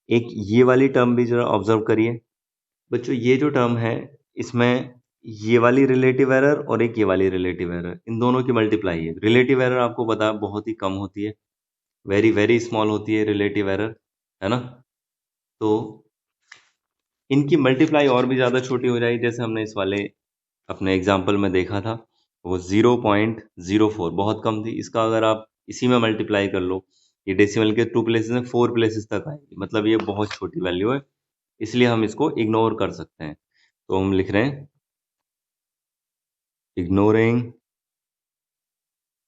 एक ये वाली टर्म भी जरा ऑब्जर्व करिए बच्चों, ये जो टर्म है इसमें ये वाली रिलेटिव एरर और एक ये वाली रिलेटिव एरर, इन दोनों की मल्टीप्लाई है। रिलेटिव एरर आपको पता है बहुत ही कम होती है, वेरी वेरी स्मॉल होती है रिलेटिव एरर, है ना। तो इनकी मल्टीप्लाई और भी ज़्यादा छोटी हो जाएगी, जैसे हमने इस वाले अपने एग्जाम्पल में देखा था, वो 0.04 बहुत कम थी। इसका अगर आप इसी में मल्टीप्लाई कर लो, ये डेसिमल के 2 प्लेसेस में 4 प्लेसेस तक आएगी, मतलब ये बहुत छोटी वैल्यू है, इसलिए हम इसको इग्नोर कर सकते हैं। तो हम लिख रहे हैं ignoring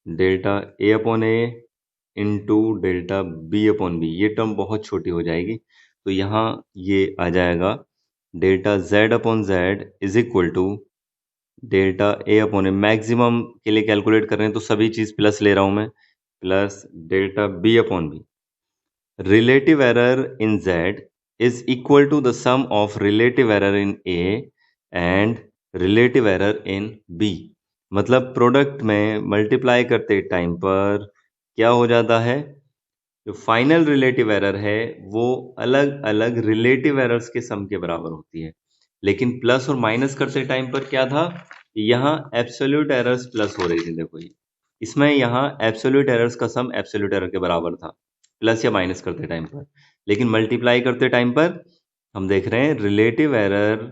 delta a upon a into delta B upon b, ये टर्म बहुत छोटी हो जाएगी, तो यहाँ ये आ जाएगा delta z upon z is equal to delta a upon a, maximum के लिए कैलकुलेट कर रहे हैं तो सभी चीज़ प्लस ले रहा हूँ मैं, plus delta B upon B. Relative error in Z is equal to the sum of relative error in A and relative error in B. मतलब प्रोडक्ट में मल्टीप्लाई करते टाइम पर क्या हो जाता है, जो फाइनल रिलेटिव एरर है वो अलग अलग रिलेटिव एरर्स के सम के बराबर होती है। लेकिन प्लस और माइनस करते टाइम पर क्या था, यहाँ एब्सोल्यूट एरर्स प्लस हो रही थी। देखो ये इसमें यहाँ एब्सोल्यूट एरर्स का सम एब्सोल्यूट एरर के बराबर था प्लस या माइनस करते टाइम पर। लेकिन मल्टीप्लाई करते टाइम पर हम देख रहे हैं relative error,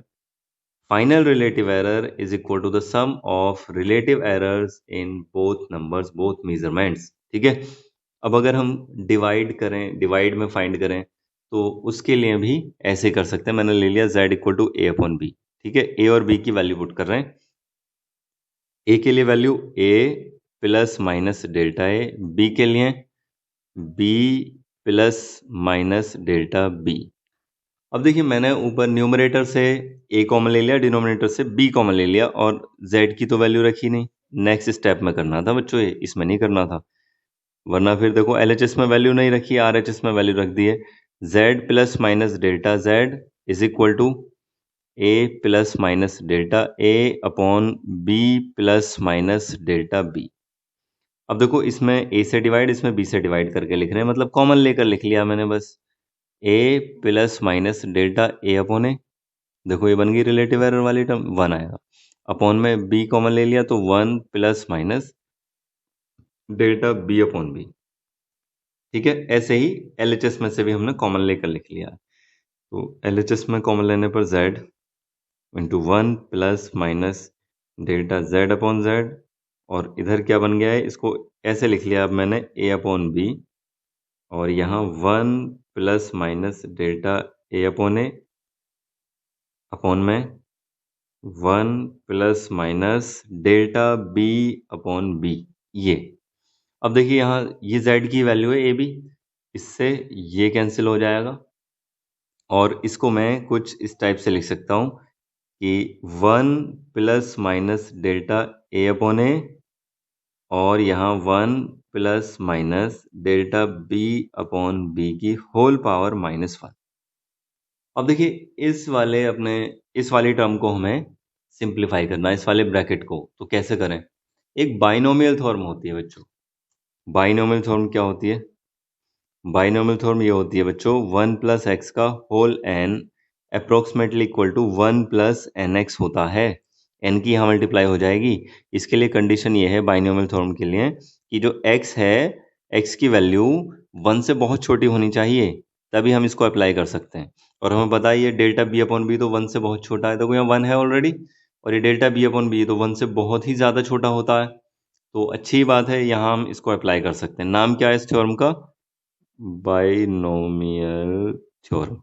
final relative error is equal to the sum of relative errors in both numbers, both measurements. ठीक है, अब अगर हम डिवाइड करें, डिवाइड में फाइंड करें तो उसके लिए भी ऐसे कर सकते हैं। मैंने ले लिया z equal to A upon B. ठीक है, ए और बी की वैल्यू पुट कर रहे हैं। ए के लिए value a plus minus delta A, B के लिए b plus minus delta B. अब देखिए मैंने ऊपर न्यूमरेटर से a कॉमन ले लिया, डिनोमिनेटर से b कॉमन ले लिया और z की तो वैल्यू रखी नहीं। नेक्स्ट स्टेप में करना था बच्चों, ये इसमें नहीं करना था, वरना फिर देखो LHS में वैल्यू नहीं रखी, RHS में वैल्यू रख दी है। z plus minus delta z is equal to a plus minus delta a upon b plus minus delta b। अब देखो इसमें a से डिवाइड, इसमें b से डिवाइड करके लिख रहे हैं, मतलब कॉमन लेकर लिख लिया मैंने बस। a plus minus delta a upon a, देखो ये बन गई रिलेटिव एरर वाली टर्म, 1 आएगा। अपॉन में b कॉमन ले लिया तो 1 plus minus delta b upon b। ठीक है, ऐसे ही LHS में से भी हमने कॉमन लेकर लिख लिया। तो LHS में कॉमन लेने पर z into 1 plus minus delta z upon z, और इधर क्या बन गया है, इसको ऐसे लिख लिया अब मैंने a अपॉन b, और यहाँ 1 plus minus delta a upon A upon में 1 plus minus delta b upon b। ये अब देखिए यहाँ ये z की वैल्यू है ab, इससे ये कैंसिल हो जाएगा और इसको मैं कुछ इस टाइप से लिख सकता हूँ कि 1 plus minus delta a upon a, और यहाँ 1 plus minus delta b upon b की होल पावर -1। अब देखिए इस वाली टर्म को हमें सिंप्लीफाई करना है, इस वाले ब्रैकेट को। तो कैसे करें, एक बाइनोमियल थ्योरम होती है बच्चों। बाइनोमियल थ्योरम क्या होती है, बाइनोमियल थ्योरम ये होती है बच्चों, 1 प्लस एक्स का whole n approximately equal to 1 plus N X होता है। n की यहाँ मल्टीप्लाई हो जाएगी। इसके लिए कंडीशन ये है बाइनोमियल थ्योरम के लिए कि जो x है, x की वैल्यू 1 से बहुत छोटी होनी चाहिए, तभी हम इसको अप्लाई कर सकते हैं। और हमें पता है ये डेल्टा b अपॉन बी तो 1 से बहुत छोटा है, देखो यहाँ 1 है ऑलरेडी, और ये डेल्टा b अपॉन बी तो 1 से बहुत ही ज़्यादा छोटा होता है। तो अच्छी बात है, यहाँ हम इसको अप्लाई कर सकते हैं। नाम क्या है इस थ्योरम का, binomial theorem.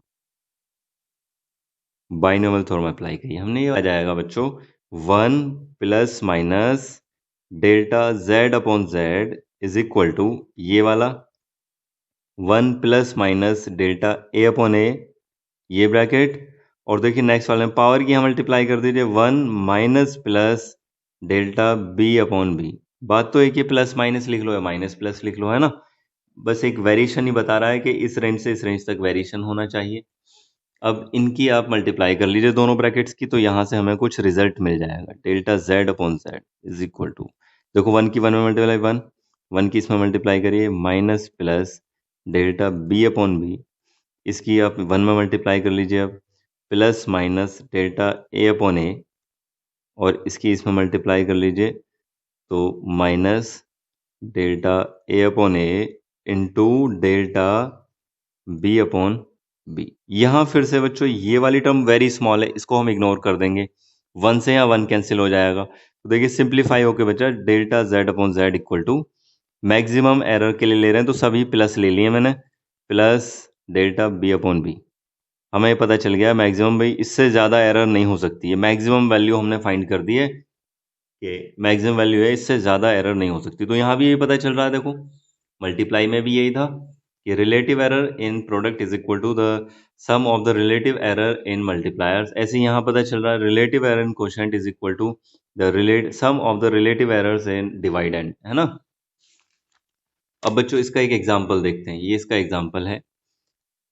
Binomial theorem apply किया हमने, ये आ जाएगा बच्चों 1 plus minus delta z upon z is equal to ये वाला 1 plus minus delta a upon a, ये ब्रैकेट, और देखिए नेक्स्ट वाले में पावर की यहाँ मल्टीप्लाई कर दीजिए 1 minus plus delta b upon b। बात तो एक ही, प्लस माइनस लिख लो या माइनस प्लस लिख लो, है ना, बस एक वेरिएशन ही बता रहा है कि इस रेंज से इस रेंज तक वेरिएशन होना चाहिए। अब इनकी आप मल्टीप्लाई कर लीजिए दोनों ब्रैकेट्स की, तो यहाँ से हमें कुछ रिजल्ट मिल जाएगा, delta z upon z is equal to, देखो 1 की 1 में मल्टीप्लाई 1 की इसमें मल्टीप्लाई करिए minus plus delta b upon b, इसकी आप 1 में मल्टीप्लाई कर लीजिए अब, plus minus delta a upon a, और इसकी इसमें मल्टीप्लाई कर लीजिए तो minus delta a upon a into delta b upon b। यहाँ फिर से बच्चों ये वाली टर्म वेरी स्मॉल है, इसको हम इग्नोर कर देंगे, 1 से यहाँ 1 कैंसिल हो जाएगा। तो देखिए सिंप्लीफाई होके बचा delta z upon z equal to, maximum error के लिए ले रहे हैं तो सभी प्लस ले लिए मैंने, plus delta b upon b। हमें पता चल गया मैक्सिमम, भाई इससे ज़्यादा एरर नहीं हो सकती है, मैक्सिमम वैल्यू हमने फाइंड कर दी है कि मैक्सिमम वैल्यू है, इससे ज़्यादा एरर नहीं हो सकती। तो यहाँ भी यही पता चल रहा है, देखो मल्टीप्लाई में भी यही था कि relative error in product is equal to the sum of the relative error in multipliers. ऐसे यहाँ पता चल रहा है relative error in quotient is equal to the sum of the relative errors in dividend, है ना। अब बच्चों इसका एक एग्जांपल देखते हैं, ये इसका एग्जांपल है।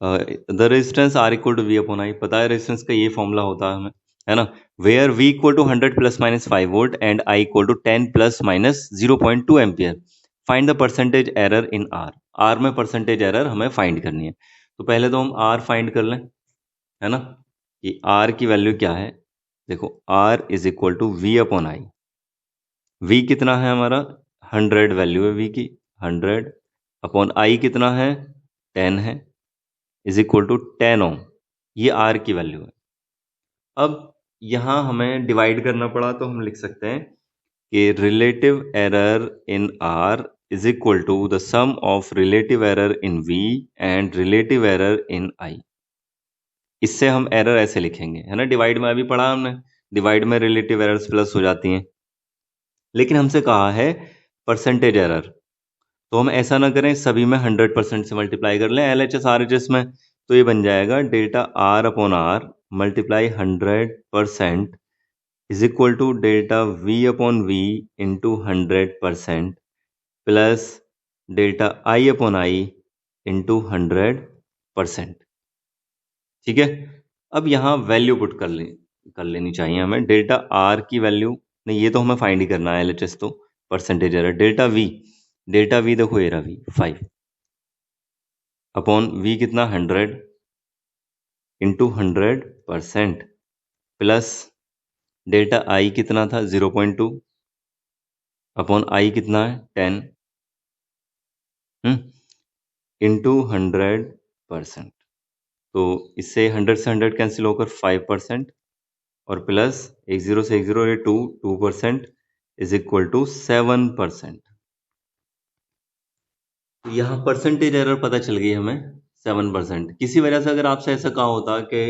The resistance R equal to V upon I, पता है रेजिस्टेंस का ये फॉर्मूला होता है हमें, है ना, where V equal to 100 plus minus 5 volt and I equal to 10 plus minus 0.2 ampere, find the percentage error in R। R में परसेंटेज एरर हमें फाइंड करनी है। तो पहले तो हम R फाइंड कर लें, है ना, कि R की वैल्यू क्या है। देखो R is equal to V upon I। V कितना है हमारा, 100 वैल्यू है V की, 100 अपॉन I कितना है, 10 है, इज इक्वल टू 10 ओम। ये R की वैल्यू है। अब यहाँ हमें डिवाइड करना पड़ा तो हम लिख सकते हैं कि relative error in R is equal to the sum of relative error in V and relative error in I। इससे हम एरर ऐसे लिखेंगे, है ना, डिवाइड में अभी पढ़ा हमने, डिवाइड में रिलेटिव एरर्स प्लस हो जाती हैं, लेकिन हमसे कहा है परसेंटेज एरर, तो हम ऐसा ना करें सभी में 100% से मल्टीप्लाई कर लें LHS RHS में। तो ये बन जाएगा delta R upon R multiply 100% is equal to delta V upon V into 100% plus delta I upon I into 100%। ठीक है, अब यहाँ वैल्यू पुट कर लेनी चाहिए हमें। डेल्टा R की वैल्यू नहीं, ये तो हमें फाइंड ही करना है LHS, तो परसेंटेज एरर डेल्टा V देखो ये रहा V 5 अपॉन V कितना 100 इंटू 100% प्लस डेल्टा I कितना था 0.2 अपॉन I कितना है 10 इंटू 100%। तो इससे 100 से 100 कैंसिल होकर 5% और प्लस एक जीरो से एक जीरो, ये 2% इज इक्वल टू 7%। तो यहाँ परसेंटेज एरर पता चल गई हमें 7%। किसी वजह से अगर आपसे ऐसा कहा होता कि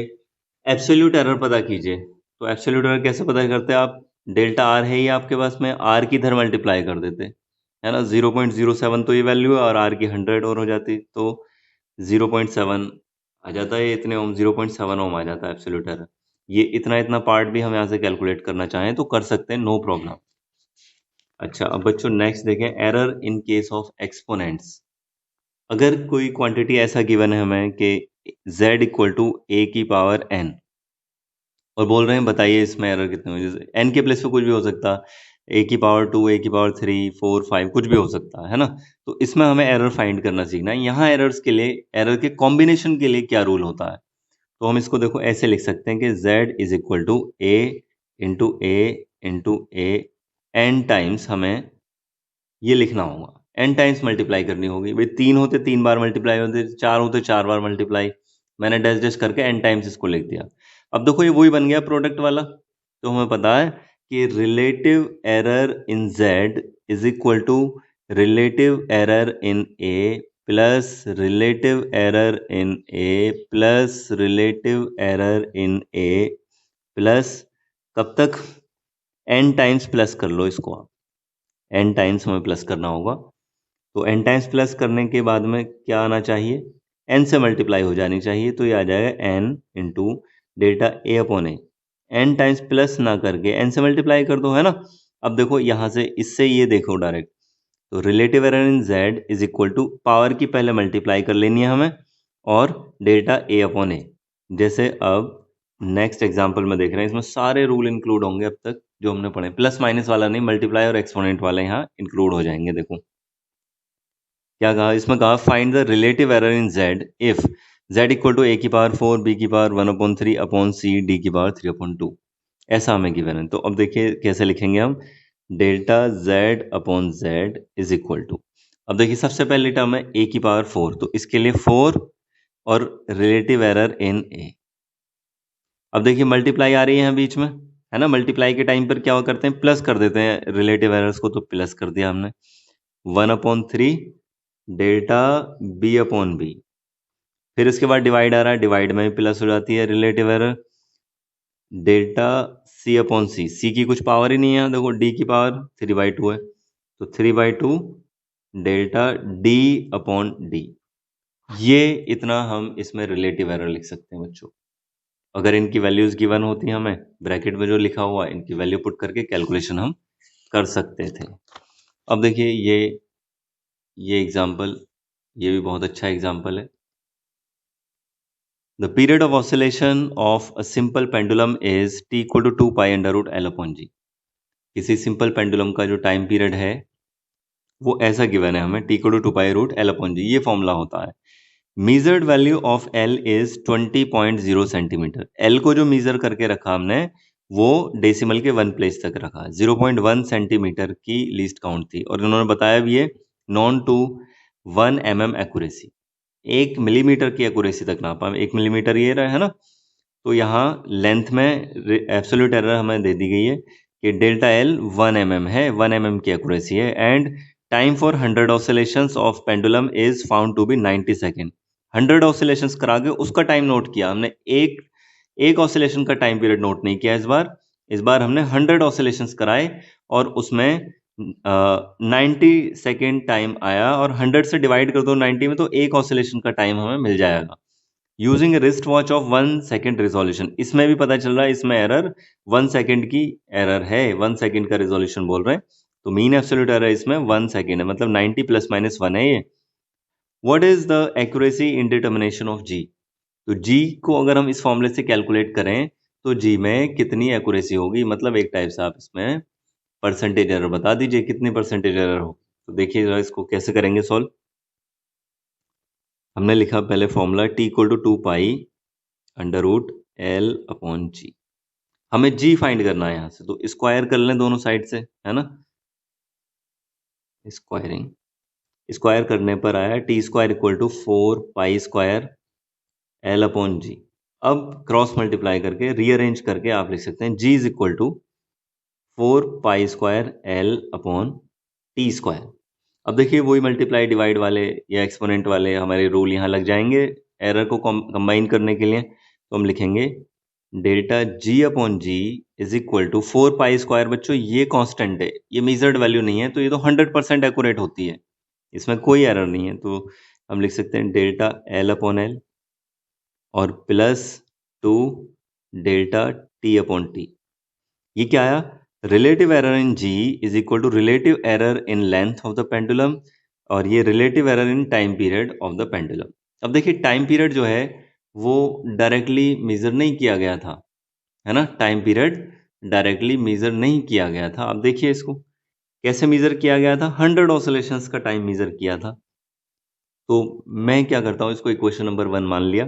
एब्सोल्यूट एरर पता कीजिए, तो एब्सोल्यूट एरर कैसे पता करते हैं आप, डेल्टा R है ही आपके पास में, R की इधर मल्टीप्लाई कर देते, है ना, 0.07 तो ये वैल्यू है और R की 100 और हो जाती, तो 0.7 आ जाता है, इतने ओम 0.7 ओम आ जाता है एब्सोल्यूट एरर। ये इतना पार्ट भी हम यहाँ से कैलकुलेट करना चाहें तो कर सकते हैं, नो प्रॉब्लम। अच्छा, अब बच्चों नेक्स्ट देखें, error in case of exponents. अगर कोई क्वांटिटी ऐसा गिवन है हमें कि z इक्वल टू a की पावर n, और बोल रहे हैं बताइए इसमें एरर कितने हो, जैसे n के प्लेस पे कुछ भी हो सकता, a की पावर 2, a की पावर 3, 4, 5 कुछ भी हो सकता है ना। तो इसमें हमें एरर फाइंड करना सीखना है। यहाँ एरर्स के लिए, एरर के कॉम्बिनेशन के लिए क्या रूल होता है, तो हम इसको देखो ऐसे लिख सकते हैं कि z is equal to a into A into A N times, हमें ये लिखना होगा, एन टाइम्स मल्टीप्लाई करनी होगी भाई, 3 होते 3 बार मल्टीप्लाई होते, 4 होते 4 बार मल्टीप्लाई, मैंने डैश डैश करके एन टाइम्स इसको लिख दिया। अब देखो ये वही बन गया प्रोडक्ट वाला। तो हमें पता है कि relative error in z is equal to relative error in a plus relative error in a plus relative error in a plus, कब तक, एन टाइम्स प्लस कर लो इसको आप, एन टाइम्स हमें प्लस करना होगा। तो एन टाइम्स प्लस करने के बाद में क्या आना चाहिए, एन से मल्टीप्लाई हो जानी चाहिए, तो ये आ जाएगा N into delta a upon A. N times plus ना करके एन से मल्टीप्लाई कर दो, है ना। अब देखो यहाँ से इससे ये देखो डायरेक्ट, तो relative error in Z is equal to power की पहले मल्टीप्लाई कर लेनी है हमें और डेल्टा ए अपॉन ए। जैसे अब नेक्स्ट एग्जाम्पल में देख रहे हैं, इसमें सारे रूल इंक्लूड होंगे अब तक जो हमने पढ़े, प्लस माइनस वाला नहीं, मल्टीप्लाई और एक्सपोनेंट वाला यहाँ इंक्लूड हो जाएंगे। देखो क्या कहा, इसमें कहा find the relative error in z if z equal to a की पावर 4, b की पावर 1/3 अपॉन c, d की पावर 3/2। ऐसा हमें गिवन है। तो अब देखिए कैसे लिखेंगे हम, delta z upon z is equal to, अब देखिए सबसे पहले टर्म है a की पावर 4, तो इसके लिए 4 और रिलेटिव एरर इन a। अब देखिए मल्टीप्लाई आ रही है बीच में, है ना, मल्टीप्लाई के टाइम पर क्या करते हैं, प्लस कर देते हैं रिलेटिव एरर्स को, तो प्लस कर दिया हमने, 1/3 डेल्टा b अपॉन बी। फिर इसके बाद डिवाइड आ रहा है, डिवाइड में भी प्लस हो जाती है relative error, delta c upon c, c की कुछ पावर ही नहीं है, देखो d की पावर 3/2 है, तो 3/2 डेल्टा d अपॉन डी। ये इतना हम इसमें रिलेटिव एरर लिख सकते हैं बच्चों। अगर इनकी वैल्यूज गिवन होती हमें, ब्रैकेट में जो लिखा हुआ है इनकी वैल्यू पुट करके कैलकुलेशन हम कर सकते थे। अब देखिए ये एग्जाम्पल, ये भी बहुत अच्छा एग्जाम्पल है। The period of oscillation of a simple pendulum is t equal to 2π√L/g। किसी सिंपल पेंडुलम का जो टाइम पीरियड है वो ऐसा गिवन है हमें, t इक्वल टू 2π√L/g, ये फॉर्मूला होता है। Measured value of L is 20.0 centimetre. L को जो मीजर करके रखा हमने वो डेसिमल के 1 प्लेस तक रखा। 0.1 सेंटीमीटर की लीस्ट काउंट थी और इन्होंने बताया भी है known to 1 mm accuracy, 1 millimetre की एक्यूरेसी तक नापा। 1 मिलीमीटर ये रहा है ना, तो यहाँ लेंथ में एब्सोल्यूट एरर हमें दे दी गई है कि डेल्टा एल 1 mm है, 1 mm की एक्यूरेसी है। And time for 100 oscillations of pendulum is found to be 90 second. 100 oscillations करा के उसका टाइम नोट किया हमने, एक ऑसिलेशन का टाइम पीरियड नोट नहीं किया इस बार हमने 100 ऑसिलेशंस कराए और उसमें 90 सेकेंड टाइम आया, और 100 से डिवाइड कर दो 90 में तो एक ऑसिलेशन का टाइम हमें मिल जाएगा। Using wrist watch of 1 second resolution, इसमें भी पता चल रहा है इसमें एरर 1 सेकेंड की एरर है, 1 सेकेंड का रिजोल्यूशन बोल रहे हैं, तो मीन एब्सोल्यूट एरर इसमें 1 सेकेंड है, मतलब 90 प्लस माइनस 1 है ये। What is the accuracy in determination of जी? तो जी को अगर हम इस फॉर्मूले से कैलकुलेट करें तो जी में कितनी एक्यूरेसी होगी, मतलब एक टाइप से आप इसमें परसेंटेज एरर बता दीजिए कितनी परसेंटेज एरर हो। तो देखिए जरा इसको कैसे करेंगे सॉल्व। हमने लिखा पहले formula t equal to 2π√L/g। हमें g फाइंड करना है यहाँ से, तो स्क्वायर कर लें दोनों साइड से, है ना, स्क्वायरिंग। स्क्वायर करने पर आया t² इक्वल टू 4π² L/g। अब क्रॉस मल्टीप्लाई करके रीअरेंज करके आप लिख सकते हैं g is equal to 4π²L/t²। अब देखिए वही मल्टीप्लाई डिवाइड वाले या एक्सपोनेंट वाले हमारे रूल यहाँ लग जाएंगे एरर को कंबाइन करने के लिए। तो हम लिखेंगे delta g/g is equal to 4π²। बच्चों ये कांस्टेंट है, ये मेजर्ड वैल्यू नहीं है, तो ये तो 100% एक्यूरेट होती है, इसमें कोई एरर नहीं है। तो हम लिख सकते हैं डेल्टा L/L और प्लस 2 डेल्टा t/t। ये क्या आया? Relative error in g is equal to relative error in length of the pendulum, और ये relative error in time period of the pendulum. अब देखिए टाइम पीरियड जो है वो डायरेक्टली मेजर नहीं किया गया था, है ना, टाइम पीरियड डायरेक्टली मेजर नहीं किया गया था। अब देखिए इसको कैसे मेजर किया गया था, 100 ऑसिलेशंस का टाइम मेजर किया था। तो मैं क्या करता हूँ, इसको इक्वेशन नंबर 1 मान लिया,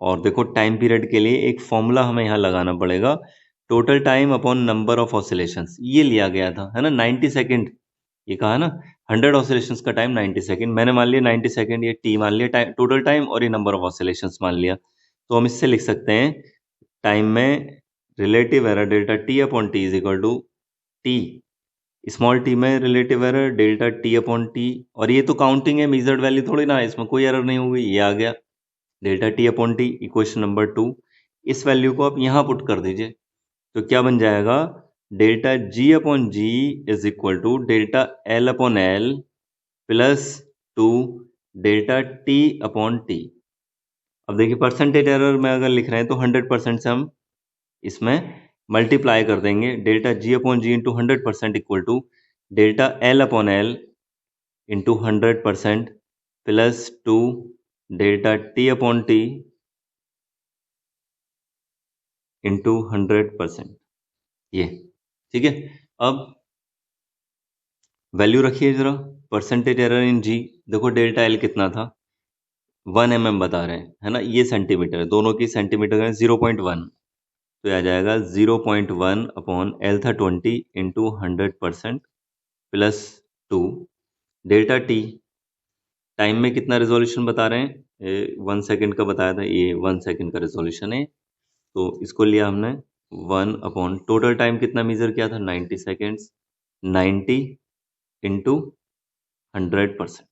और देखो टाइम पीरियड के लिए एक फॉर्मूला हमें यहाँ लगाना पड़ेगा, total time upon number of oscillations, ये लिया गया था, है ना, 90 सेकेंड। ये कहा ना 100 ऑसिलेशंस का टाइम 90 सेकेंड, मैंने मान लिया 90 सेकेंड, ये टी मान लिया टोटल टाइम, और ये नंबर ऑफ ऑसिलेशंस मान लिया। तो हम इससे लिख सकते हैं टाइम में relative error delta t/t is equal to t, small t में रिलेटिव एरर डेल्टा t/t, और ये तो काउंटिंग है, मेजर्ड वैल्यू थोड़ी ना है, इसमें कोई एरर नहीं होगी, ये आ गया डेल्टा t/t। इक्वेशन नंबर 2, इस वैल्यू को आप यहाँ पुट कर दीजिए, तो क्या बन जाएगा, delta g/g is equal to delta L/L plus 2 delta t/t। अब देखिए परसेंटेज एरर में अगर लिख रहे हैं तो 100% से हम इसमें मल्टीप्लाई कर देंगे, delta g/g into 100% equal to delta L/L into 100% plus 2 delta t/t into 100%। ये ठीक है। अब वैल्यू रखिए जरा, परसेंटेज एरर इन जी, देखो डेल्टा एल कितना था, 1 mm बता रहे हैं, है ना, ये सेंटीमीटर है, दोनों की सेंटीमीटर है 0.1, तो यह आ जाएगा 0.1 अपॉन एल था 20 into 100% plus 2 delta T, time में कितना रिजोल्यूशन बता रहे हैं, 1 सेकेंड का बताया था, ये 1 सेकेंड का रिजोल्यूशन है, तो इसको लिया हमने 1 अपॉन टोटल टाइम कितना मेजर किया था 90 सेकेंड्स, 90 इंटू 100%,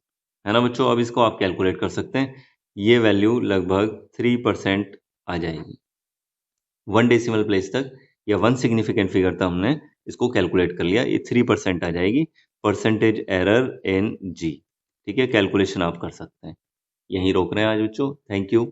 है ना बच्चों। अब इसको आप कैलकुलेट कर सकते हैं, ये वैल्यू लगभग 3% आ जाएगी, 1 डेसिमल प्लेस तक या 1 सिग्निफिकेंट फिगर तक हमने इसको कैलकुलेट कर लिया, ये 3% आ जाएगी परसेंटेज एरर इन जी। ठीक है, कैलकुलेशन आप कर सकते हैं। यहीं रोक रहे हैं आज बच्चों, थैंक यू।